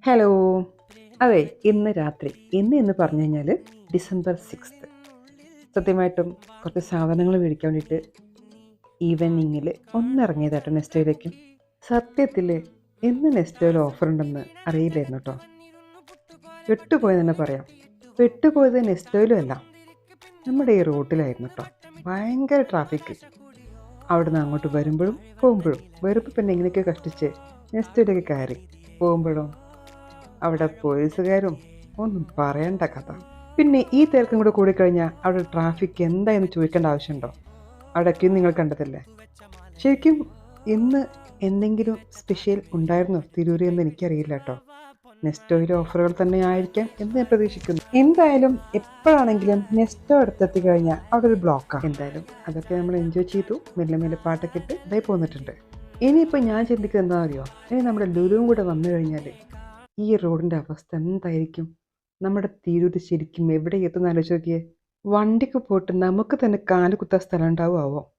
Hello. അതെ, ഇന്ന് രാത്രി എന്ന് പറഞ്ഞു കഴിഞ്ഞാൽ ഡിസംബർ 6. സത്യമായിട്ടും കുറച്ച് സാധനങ്ങൾ മേടിക്കാൻ വേണ്ടിയിട്ട് ഈവനിങ്ങിൽ ഒന്നിറങ്ങിയതാട്ടോ നെസ്റ്റോയിലേക്ക്. സത്യത്തിൽ ഇന്ന് നെസ്റ്റോയിൽ ഓഫർ ഉണ്ടെന്ന് അറിയില്ലായിരുന്നു കേട്ടോ. പെട്ടുപോയെന്ന് തന്നെ പറയാം. പെട്ടുപോയത് നെസ്റ്റോയിലും അല്ല, നമ്മുടെ ഈ റോട്ടിലായിരുന്നു കേട്ടോ. ഭയങ്കര ട്രാഫിക്. അവിടെ നിന്ന് അങ്ങോട്ട് വരുമ്പോഴും വരുമ്പോൾ പിന്നെ എങ്ങനെയൊക്കെ കഷ്ടിച്ച് നെസ്റ്റോയിലേക്ക് കയറി. പോകുമ്പോഴും അവിടെ പോലീസുകാരും ഒന്നും പറയണ്ട കഥ. പിന്നെ ഈ തിരക്കും കൂടെ കൂടിക്കഴിഞ്ഞാൽ അവിടെ ട്രാഫിക് എന്തായെന്ന് ചോദിക്കേണ്ട ആവശ്യമുണ്ടോ? അവിടെയൊക്കെ നിങ്ങൾ കണ്ടതല്ലേ. ശരിക്കും ഇന്ന് എന്തെങ്കിലും സ്പെഷ്യൽ ഉണ്ടായിരുന്നോ തിരൂര് എന്ന് എനിക്കറിയില്ല കേട്ടോ. നെസ്റ്റോയിലെ ഓഫറുകൾ തന്നെ ആയിരിക്കാം എന്ന് ഞാൻ പ്രതീക്ഷിക്കുന്നു. എന്തായാലും എപ്പോഴാണെങ്കിലും നെസ്റ്റോ അടുത്തെത്തി കഴിഞ്ഞാൽ അവിടെ ഒരു ബ്ലോക്കാണ്. എന്തായാലും അതൊക്കെ നമ്മൾ എൻജോയ് ചെയ്തു. മെല്ലെ മെല്ലെ പാട്ടൊക്കെ ഇട്ട് ഇതായി പോന്നിട്ടുണ്ട്. ഇനിയിപ്പോൾ ഞാൻ ചിന്തിക്കുന്നത് എന്താ അറിയോ, ഇനി നമ്മുടെ ലുലുവും കൂടെ വന്നു കഴിഞ്ഞാൽ ഈ റോഡിൻ്റെ അവസ്ഥ എന്തായിരിക്കും? നമ്മുടെ തിരൂര് ശരിക്കും എവിടെ എത്തുന്ന ആലോചിച്ച് നോക്കിയേ. വണ്ടിക്ക് പോയിട്ട് നമുക്ക് തന്നെ കാല് കുത്താൻ സ്ഥലം ഉണ്ടാവുമോ?